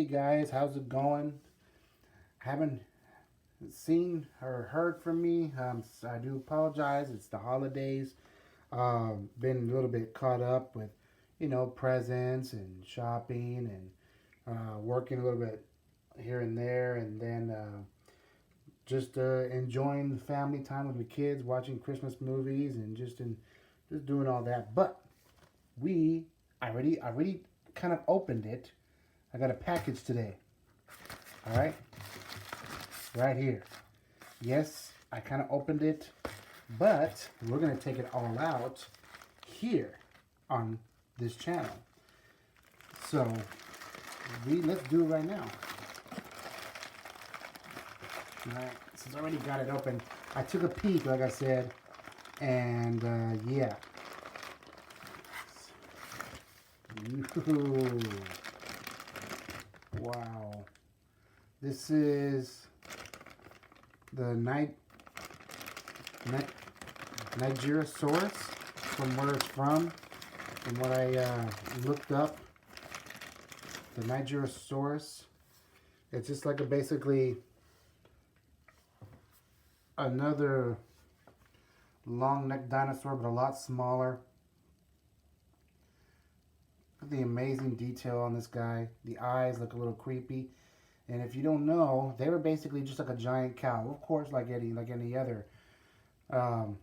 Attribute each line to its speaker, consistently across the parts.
Speaker 1: Hey guys, how's it going? Haven't seen or heard from me. I do apologize. It's the holidays. Been a little bit caught up with, presents and shopping and working a little bit here and there, and then just enjoying the family time with the kids, watching Christmas movies, and just doing all that. But we, I already kind of opened it. I got a package today. All right, right here. Yes, I kind of opened it, but we're going to take it all out here on this channel. So let's do it right now. All right, since I already got it open, I took a peek, like I said, and yeah. Ooh. Wow. This is the Nigerosaurus, from where it's from what I looked up. The Nigerosaurus. It's just like basically another long necked dinosaur, but a lot smaller. Look at the amazing detail on this guy. The eyes look a little creepy. And if you don't know, they were basically just like a giant cow. Of course, like any other um,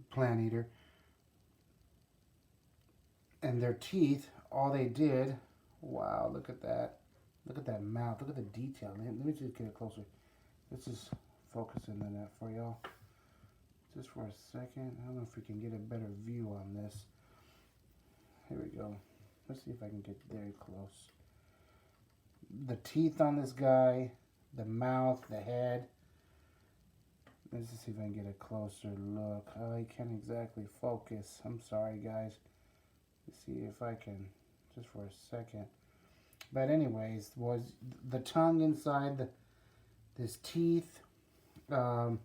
Speaker 1: plant eater. And their teeth, all they did, wow, look at that. Look at that mouth. Look at the detail. Let me just get it closer. Let's just focus in on that for y'all. Just for a second. I don't know if we can get a better view on this. Here we go. Let's see if I can get very close. The teeth on this guy, the mouth, the head. Let's just see if I can get a closer look. I can't exactly focus. I'm sorry, guys. Let's see if I can, just for a second. But anyways, was the tongue inside this teeth, the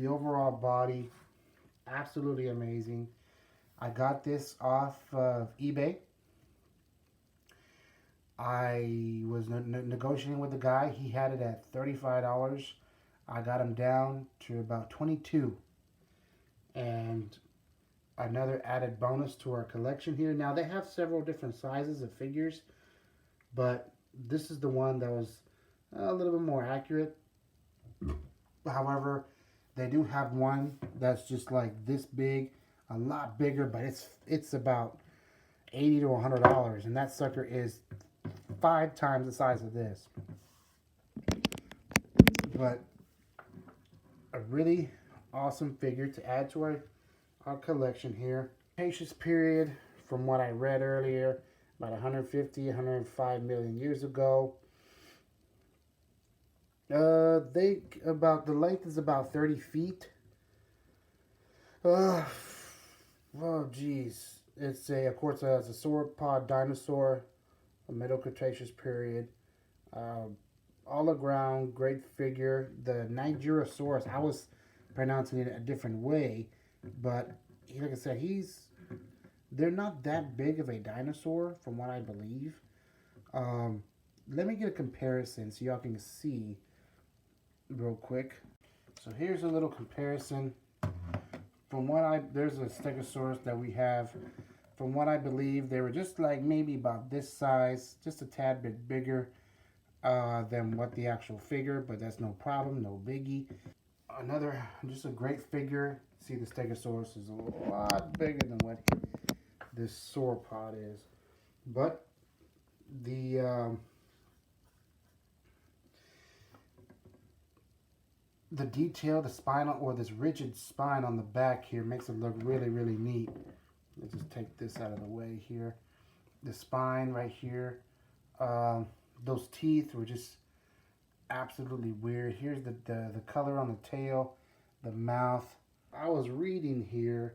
Speaker 1: overall body, absolutely amazing. I got this off of eBay. I was negotiating with the guy. He had it at $35. I got him down to about 22. And another added bonus to our collection here. Now they have several different sizes of figures, but this is the one that was a little bit more accurate. However, they do have one that's just like this big, a lot bigger, but it's about $80 to $100, and that sucker is 5 times the size of this. But a really awesome figure to add to our collection here. Cretaceous period, from what I read earlier, about 150, 105 million years ago. The length is about 30 feet. Oh geez. Of course, it's a sauropod dinosaur, a Middle Cretaceous period. All around great figure. The Nigerosaurus, I was pronouncing it a different way, but like I said, they're not that big of a dinosaur from what I believe. Let me get a comparison so y'all can see real quick. So here's a little comparison. There's a Stegosaurus that we have. From what I believe, they were just like maybe about this size, just a tad bit bigger than what the actual figure, but that's no problem, no biggie. Just a great figure. See, the Stegosaurus is a lot bigger than what this sauropod is. But the detail, the spinal, or this rigid spine on the back here makes it look really, really neat. Let's just take this out of the way here. The spine right here. Those teeth were just absolutely weird. Here's the color on the tail, the mouth. I was reading here.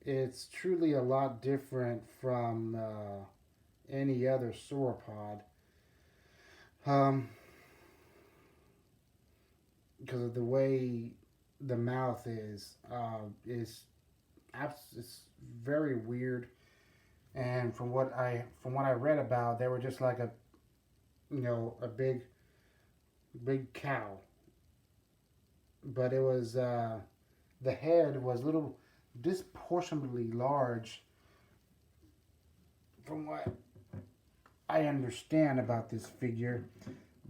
Speaker 1: It's truly a lot different from any other sauropod. Because of the way the mouth is it's very weird, And from what I read about, they were just like a, you know, a big cow. But it was the head was a little disproportionately large from what I understand about this figure.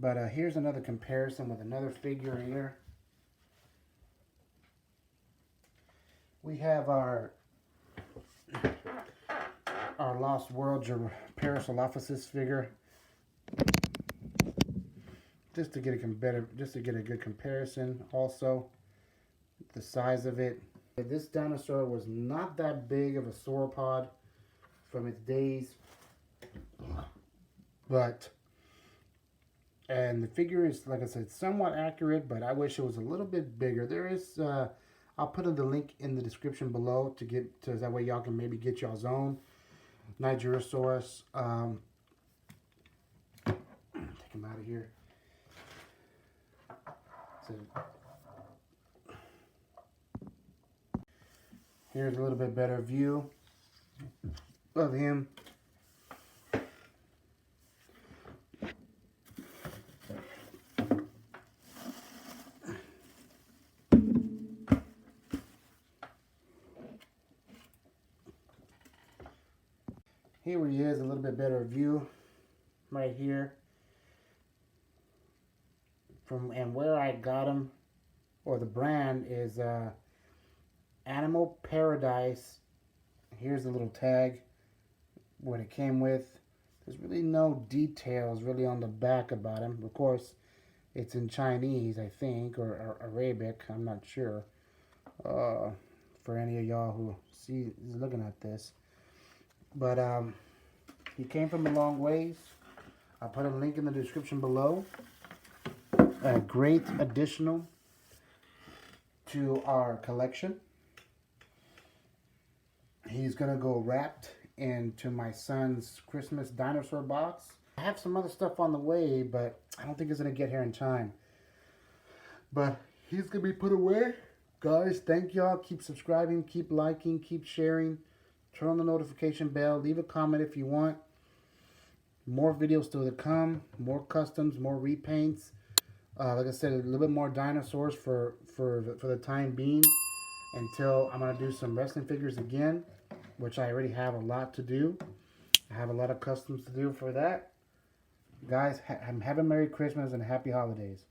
Speaker 1: But here's another comparison with another figure here. We have our Lost World Parasaurolophus figure. Just to get a good comparison. Also, the size of it. This dinosaur was not that big of a sauropod from its days, and the figure is, like I said, somewhat accurate, but I wish it was a little bit bigger. There is, I'll put in the link in the description below to that way y'all can maybe get y'all's own Nigeriosaurus. Take him out of here. So, here's a little bit better view of him. Here he is, a little bit better view right here. And where I got him, or the brand, is Animal Paradise. Here's the little tag, what it came with. There's really no details really on the back about him. Of course, it's in Chinese, I think, or Arabic. I'm not sure. For any of y'all who is looking at this. But he came from a long ways. I'll put a link in the description below. A great additional to our collection. He's gonna go wrapped into my son's Christmas dinosaur box. I have some other stuff on the way, but I don't think it's gonna get here in time. But he's gonna be put away. Guys, thank y'all. Keep subscribing, keep liking, keep sharing. Turn on the notification bell. Leave a comment if you want. More videos still to come. More customs, more repaints. Like I said, a little bit more dinosaurs for the time being, until I'm gonna do some wrestling figures again, which I already have a lot to do. I have a lot of customs to do for that. Guys, have a Merry Christmas and Happy Holidays.